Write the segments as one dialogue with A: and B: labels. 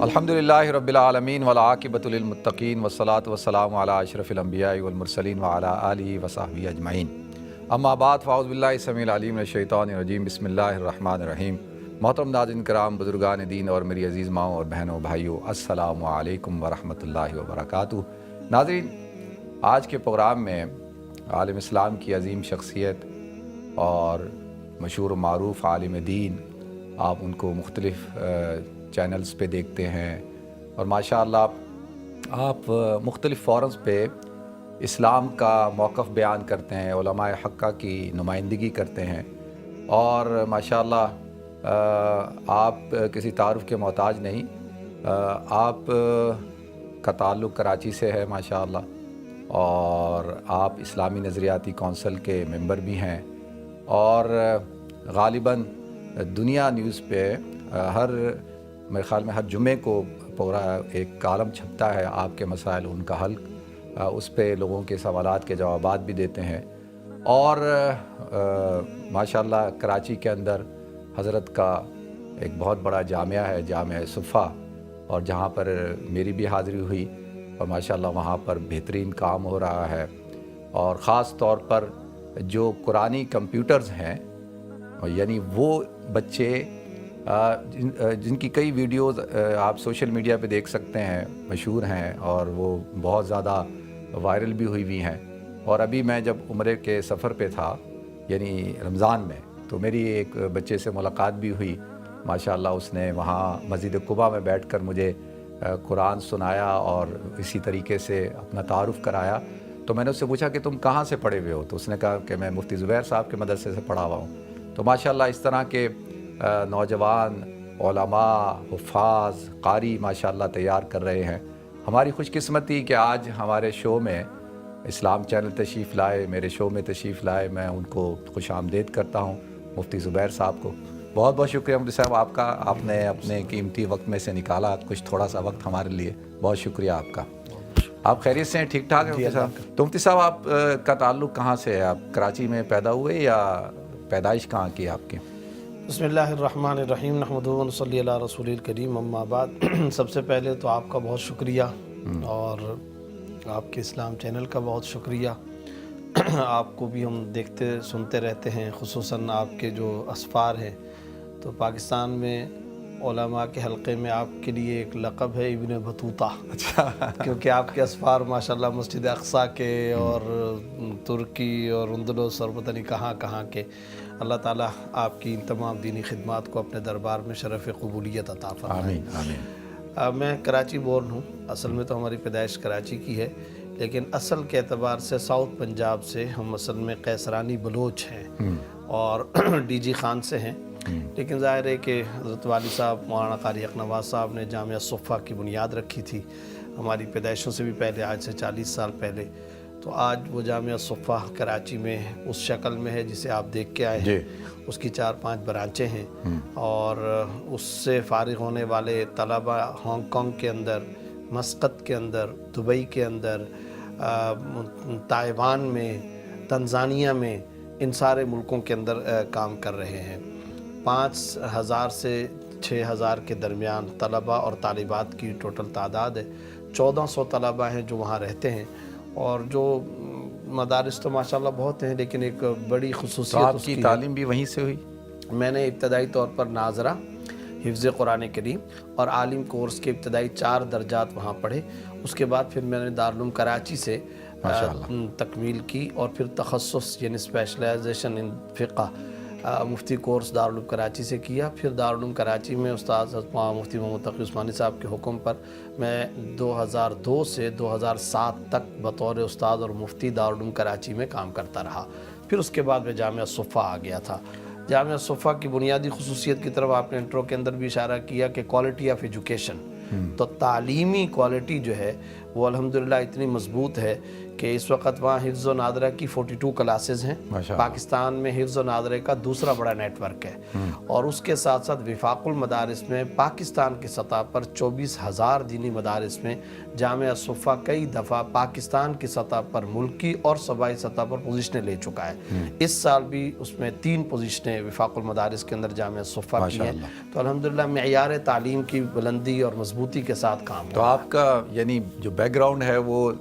A: الحمدللہ رب العالمین والعاقبۃ للمتقین والصلاۃ والسلام علی اشرف الانبیاء والمرسلین وعلی آلہ وصحبہ اجمعین، اما بعد فاعوذ باللہ السمیع العلیم من الشیطان الرجیم، بسم اللہ الرحمن الرحیم۔ محترم ناظرین کرام، بزرگان دین اور میری عزیز ماؤں اور بہنوں بھائیوں، السلام علیکم ورحمۃ اللہ وبرکاتہ۔ ناظرین، آج کے پروگرام میں عالم اسلام کی عظیم شخصیت اور مشہور و معروف عالم دین، آپ ان کو مختلف چینلز پہ دیکھتے ہیں اور ماشاءاللہ آپ مختلف فورمز پہ اسلام کا موقف بیان کرتے ہیں، علماء حقہ کی نمائندگی کرتے ہیں اور ماشاءاللہ آپ کسی تعارف کے محتاج نہیں۔ آپ کا تعلق کراچی سے ہے ماشاءاللہ، اور آپ اسلامی نظریاتی کونسل کے ممبر بھی ہیں، اور غالباً دنیا نیوز پہ میرے خیال میں ہر جمعے کو پورا ایک کالم چھپتا ہے، آپ کے مسائل ان کا حل، اس پہ لوگوں کے سوالات کے جوابات بھی دیتے ہیں۔ اور ماشاءاللہ کراچی کے اندر حضرت کا ایک بہت بڑا جامعہ ہے، جامعہ صفہ، اور جہاں پر میری بھی حاضری ہوئی اور ماشاءاللہ وہاں پر بہترین کام ہو رہا ہے، اور خاص طور پر جو قرآنی کمپیوٹرز ہیں، یعنی وہ بچے جن کی کئی ویڈیوز آپ سوشل میڈیا پہ دیکھ سکتے ہیں، مشہور ہیں اور وہ بہت زیادہ وائرل بھی ہوئی ہیں۔ اور ابھی میں جب عمرے کے سفر پہ تھا، یعنی رمضان میں، تو میری ایک بچے سے ملاقات بھی ہوئی ماشاءاللہ، اس نے وہاں مسجد قباء میں بیٹھ کر مجھے قرآن سنایا اور اسی طریقے سے اپنا تعارف کرایا۔ تو میں نے اس سے پوچھا کہ تم کہاں سے پڑھے ہوئے ہو؟ تو اس نے کہا کہ میں مفتی زبیر صاحب کے مدرسے سے پڑھا ہوا ہوں۔ تو ماشاءاللہ اس طرح کے نوجوان علماء، حفاظ، قاری ماشاءاللہ تیار کر رہے ہیں۔ ہماری خوش قسمتی کہ آج ہمارے شو میں اسلام چینل تشریف لائے، میرے شو میں تشریف لائے، میں ان کو خوش آمدید کرتا ہوں، مفتی زبیر صاحب کو۔ بہت بہت شکریہ مفتی صاحب آپ کا، آپ نے اپنے قیمتی وقت میں سے نکالا کچھ تھوڑا سا وقت ہمارے لیے، بہت شکریہ آپ کا۔ آپ خیریت سے ہیں؟ ٹھیک ٹھاک ہیں مفتی صاحب؟ تو مفتی صاحب آپ کا تعلق کہاں سے ہے؟ آپ کراچی میں پیدا ہوئے یا پیدائش کہاں کی آپ کی؟
B: بسم اللہ الرحمن الرحیم، نحمدہ و نصلی علی رسول الکریم، اما بعد۔ سب سے پہلے تو آپ کا بہت شکریہ، اور آپ کے اسلام چینل کا بہت شکریہ۔ آپ کو بھی ہم دیکھتے سنتے رہتے ہیں، خصوصاً آپ کے جو اسفار ہیں، تو پاکستان میں علماء کے حلقے میں آپ کے لیے ایک لقب ہے ابن بطوطہ، کیونکہ آپ کے اسفار ماشاءاللہ مسجد اقصیٰ کے اور ترکی اور اندلس اور پتہ نہیں کہاں کہاں کے، اللہ تعالیٰ آپ کی ان تمام دینی خدمات کو اپنے دربار میں شرف قبولیت عطا فرمائے۔
A: آمین آمین۔
B: میں کراچی بورن ہوں، اصل میں تو ہماری پیدائش کراچی کی ہے، لیکن اصل کے اعتبار سے ساؤتھ پنجاب سے ہم اصل میں قیسرانی بلوچ ہیں اور ڈی جی خان سے ہیں، لیکن ظاہر ہے کہ حضرت والی صاحب مولانا قاری حق نواز صاحب نے جامعہ صفہ کی بنیاد رکھی تھی ہماری پیدائشوں سے بھی پہلے، آج سے 40 سال پہلے۔ تو آج وہ جامعہ صفہ کراچی میں اس شکل میں ہے جسے آپ دیکھ کے آئے ہیں، اس کی 4-5 برانچیں ہیں، اور اس سے فارغ ہونے والے طلبہ ہانگ کانگ کے اندر، مسقط کے اندر، دبئی کے اندر، تائیوان میں، تنزانیہ میں، ان سارے ملکوں کے اندر کام کر رہے ہیں۔ 5000 سے 6000 کے درمیان طلبہ اور طالبات کی ٹوٹل تعداد ہے۔ 1400 طلبہ ہیں جو وہاں رہتے ہیں، اور جو مدارس تو ماشاءاللہ بہت ہیں، لیکن ایک بڑی خصوصیت
A: آپ کی تعلیم بھی وہیں سے ہوئی؟
B: میں نے ابتدائی طور پر ناظرہ، حفظ قرآن کریم اور عالم کورس کے ابتدائی 4 درجات وہاں پڑھے۔ اس کے بعد پھر میں نے دارالعلوم کراچی سے تکمیل کی، اور پھر تخصص یعنی اسپیشلائزیشن ان فقہ مفتی کورس دارالعلوم کراچی سے کیا۔ پھر دارالعلوم کراچی میں استاد مفتی محمد تقی عثمانی صاحب کے حکم پر میں 2002 سے 2007 تک بطور استاد اور مفتی دارالعلوم کراچی میں کام کرتا رہا۔ پھر اس کے بعد میں جامعہ صفہ آ گیا تھا۔ جامعہ صفہ کی بنیادی خصوصیت کی طرف آپ نے انٹرو کے اندر بھی اشارہ کیا کہ کوالٹی آف ایجوکیشن، تو تعلیمی کوالٹی جو ہے وہ الحمدللہ اتنی مضبوط ہے کہ اس وقت وہاں حفظ و نادرہ کی 42 کلاسز ہیں. پاکستان میں حفظ و نادرہ کا دوسرا بڑا نیٹ ورک ہے، اور اس کے ساتھ ساتھ وفاق المدارس میں پاکستان کی سطح پر 24,000 دینی مدارس میں جامعہ صفہ کئی دفعہ پاکستان کی سطح پر ملکی اور صوبائی سطح پر پوزیشنیں لے چکا ہے. اس سال بھی اس میں 3 پوزیشنیں وفاق المدارس کے اندر جامعہ صفہ کی ہیں. تو الحمدللہ معیار تعلیم کی بلندی اور مضبوطی کے ساتھ کام.
A: تو آپ کا یعنی جو بیک گراؤنڈ ہے وہ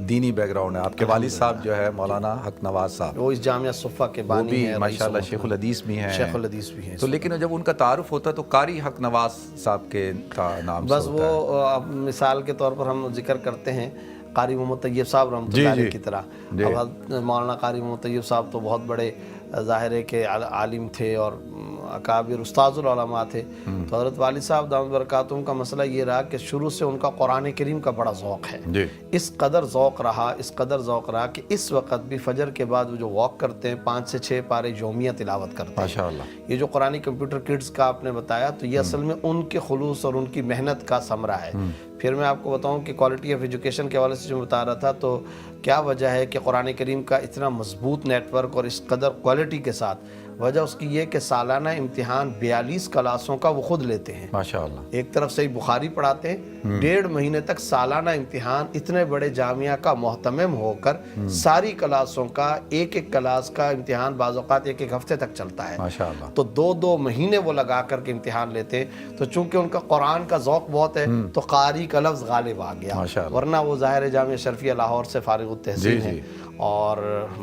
A: دینی بیک گراؤنڈ ہے. آپ کے والد صاحب جو ہے مولانا حق نواز صاحب،
B: وہ اس جامعہ صفہ کے بانی ہیں،
A: ماشاءاللہ شیخ الحدیث بھی ہیں.
B: شیخ الحدیث بھی ہیں.
A: تو لیکن جب ان کا تعارف ہوتا ہے تو قاری حق نواز صاحب کے نام سے
B: بس وہ مثال کے طور پر ہم ذکر کرتے ہیں قاری محمد طیب صاحب رحمۃ اللہ علیہ کی طرح. اب مولانا قاری محمد طیب صاحب تو بہت بڑے ظاہر ہے کہ عالم تھے اور اکابر استاذ العلماء تھے. تو حضرت والد صاحب دامت برکاتہم کا مسئلہ یہ رہا کہ شروع سے ان کا قرآن کریم کا بڑا ذوق ہے. اس قدر ذوق رہا کہ اس وقت بھی فجر کے بعد وہ جو واک کرتے ہیں 5 سے 6 پارے یومیہ تلاوت کرتے ہیں.
A: ماشاءاللہ.
B: یہ جو قرآن کمپیوٹر کڈز کا آپ نے بتایا تو یہ اصل میں ان کے خلوص اور ان کی محنت کا ثمرہ ہے. پھر میں آپ کو بتاؤں کہ کوالٹی آف ایجوکیشن کے حوالے سے جو بتا رہا تھا تو کیا وجہ ہے کہ قرآن کریم کا اتنا مضبوط نیٹ ورک اور اس قدر کوالٹی کے ساتھ؟ وجہ اس کی یہ کہ سالانہ امتحان 42 کلاسوں کا وہ خود لیتے ہیں.
A: ماشاءاللہ.
B: ایک طرف صحیح بخاری پڑھاتے ہیں، 1.5 مہینے تک سالانہ امتحان، اتنے بڑے جامعہ کا محتمم ہو کر ساری کلاسوں کا ایک کلاس کا امتحان بعض اوقات ایک ہفتے تک چلتا ہے.
A: ماشاءاللہ.
B: تو 2 مہینے وہ لگا کر کے امتحان لیتے ہیں. تو چونکہ ان کا قرآن کا ذوق بہت ہے تو قاری کا لفظ غالب آ گیا، ورنہ وہ ظاہر جامعہ شرفیہ لاہور سے فارغ التحصیل ہیں اور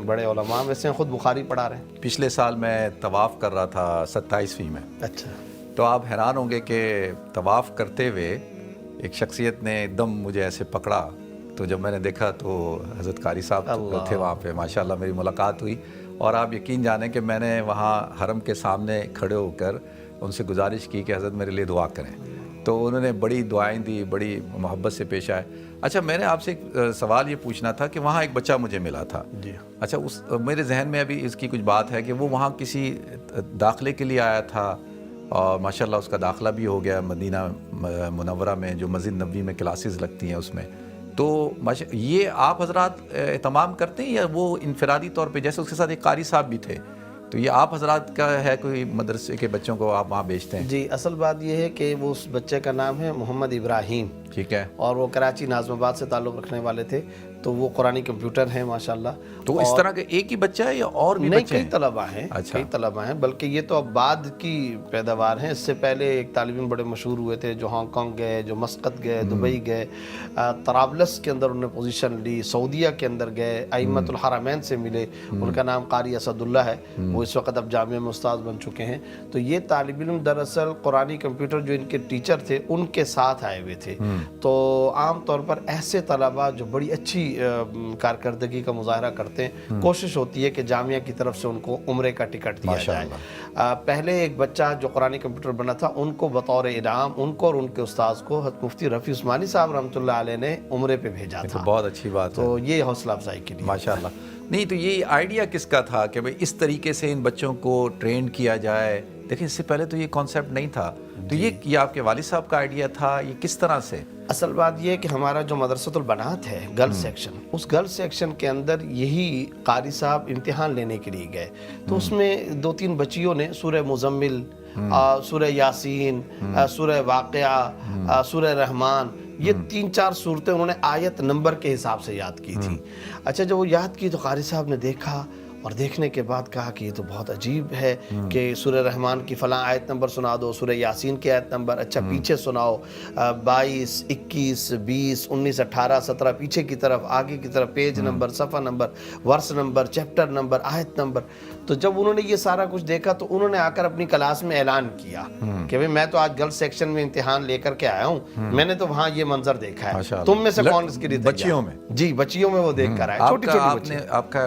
B: بڑے علماء میں سے خود بخاری پڑھا رہے ہیں.
A: پچھلے سال میں طواف کر رہا تھا 27ویں میں.
B: اچھا.
A: تو آپ حیران ہوں گے کہ طواف کرتے ہوئے ایک شخصیت نے ایک دم مجھے ایسے پکڑا. تو جب میں نے دیکھا تو حضرت قاری صاحب تھے وہاں پہ. ماشاءاللہ میری ملاقات ہوئی اور آپ یقین جانیں کہ میں نے وہاں حرم کے سامنے کھڑے ہو کر ان سے گزارش کی کہ حضرت میرے لیے دعا کریں. تو انہوں نے بڑی دعائیں دی، بڑی محبت سے پیش آئے. اچھا میں نے آپ سے ایک سوال یہ پوچھنا تھا کہ وہاں ایک بچہ مجھے ملا تھا.
B: جی.
A: اچھا میرے ذہن میں ابھی اس کی کچھ بات ہے کہ وہ وہاں کسی داخلے کے لیے آیا تھا اور ماشاءاللہ اس کا داخلہ بھی ہو گیا مدینہ منورہ میں جو مسجد نبوی میں کلاسز لگتی ہیں اس میں. تو یہ آپ حضرات اہتمام کرتے ہیں یا وہ انفرادی طور پہ، جیسے اس کے ساتھ ایک قاری صاحب بھی تھے، تو یہ آپ حضرات کا ہے کوئی مدرسے کے بچوں کو آپ وہاں بھیجتے ہیں؟
B: جی اصل بات یہ ہے کہ وہ اس بچے کا نام ہے محمد ابراہیم.
A: ٹھیک ہے. اور
B: وہ کراچی ناظم آباد سے تعلق رکھنے والے تھے. تو وہ قرآنی کمپیوٹر ہیں ماشاءاللہ.
A: تو اس طرح کے ایک ہی بچہ ہے یا اور بھی بچے ہیں؟
B: کئی طلبہ ہیں. کئی طلبہ ہیں، بلکہ یہ تو اب بعد کی پیداوار ہیں. اس سے پہلے ایک طالب علم بڑے مشہور ہوئے تھے جو ہانگ کانگ گئے، جو مسقط گئے، دبئی گئے، طرابلس کے اندر انہوں نے پوزیشن لی، سعودیہ کے اندر گئے، ائمۃ الحرمین سے ملے. ان کا نام قاری اسد اللہ ہے. وہ اس وقت اب جامعہ میں استاد بن چکے ہیں. تو یہ طالب علم دراصل قرآنی کمپیوٹر جو ان کے ٹیچر تھے ان کے ساتھ آئے ہوئے تھے. تو عام طور پر ایسے طلبہ جو بڑی اچھی کارکردگی کا مظاہرہ کرتے ہیں، کوشش ہوتی ہے کہ جامعہ کی طرف سے ان کو عمرے کا ٹکٹ دیا جائے. پہلے ایک بچہ جو قرآنی کمپیوٹر بنا تھا ان کو بطور انعام ان کو اور ان کے استاذ کو حضرت مفتی رفیع عثمانی صاحب رحمۃ اللہ علیہ نے عمرے پہ بھیجا تھا.
A: بہت اچھی بات ہے.
B: تو یہ حوصلہ افزائی کے لیے.
A: ماشاءاللہ. نہیں تو یہ آئیڈیا کس کا تھا کہ بھئی اس طریقے سے ان بچوں کو ٹرین کیا جائے؟ دیکھیں اس سے پہلے تو یہ کانسیپٹ نہیں تھا. تو یہ آپ کے والد صاحب کا آئیڈیا تھا، یہ کس طرح سے؟
B: اصل بات یہ ہے کہ ہمارا جو مدرسۃ البنات ہے گرلز سیکشن، اس گرلز سیکشن کے اندر یہی قاری صاحب امتحان لینے کے لیے گئے. تو اس میں 2-3 بچیوں نے سورہ مزمل، سورہ یاسین، سورہ واقعہ، سورہ رحمان، یہ 3-4 صورتیں انہوں نے آیت نمبر کے حساب سے یاد کی تھی. اچھا جب وہ یاد کی تو قاری صاحب نے دیکھا اور دیکھنے کے بعد کہا کہ یہ تو بہت عجیب ہے کہ سورہ رحمان کی فلاں آیت نمبر سنا دو، سورہ یاسین کی آیت نمبر، اچھا پیچھے سناؤ 22، 21، 20، 19، 18، 17 پیچھے کی طرف، آگے کی طرف، پیج نمبر، صفحہ نمبر، ورس نمبر، چیپٹر نمبر، آیت نمبر. تو جب انہوں نے یہ سارا کچھ دیکھا تو انہوں نے آ کر اپنی کلاس میں اعلان کیا کہ بھئی میں تو آج گرلز سیکشن میں امتحان لے کر کے آیا ہوں، میں نے تو وہاں یہ منظر دیکھا ہے، تم میں سے کون اس کے لیے تیار؟
A: بچیوں میں؟
B: جی بچیوں میں وہ دیکھ کر آئے، چھوٹی چھوٹی بچیاں.
A: آپ کا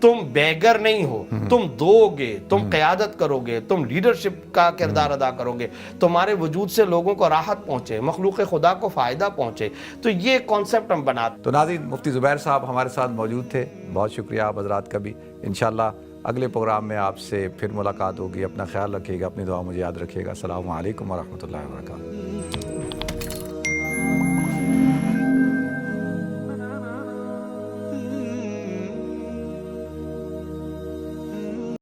B: تم بیگر نہیں ہو, تم دو گے, تم قیادت کرو گے, تم لیڈرشپ کا کردار ادا کرو گے, تمہارے وجود سے لوگوں کو راحت پہنچے, مخلوق خدا کو فائدہ پہنچے. تو یہ کانسیپٹ ہم بناتے.
A: تو ناظرین, مفتی زبیر صاحب ہمارے ساتھ موجود تھے, بہت شکریہ آپ حضرات کا بھی. انشاءاللہ اگلے پروگرام میں آپ سے پھر ملاقات ہوگی. اپنا خیال رکھیے گا, اپنی دعا مجھے یاد رکھیے گا. السلام علیکم ورحمۃ اللہ وبرکاتہ.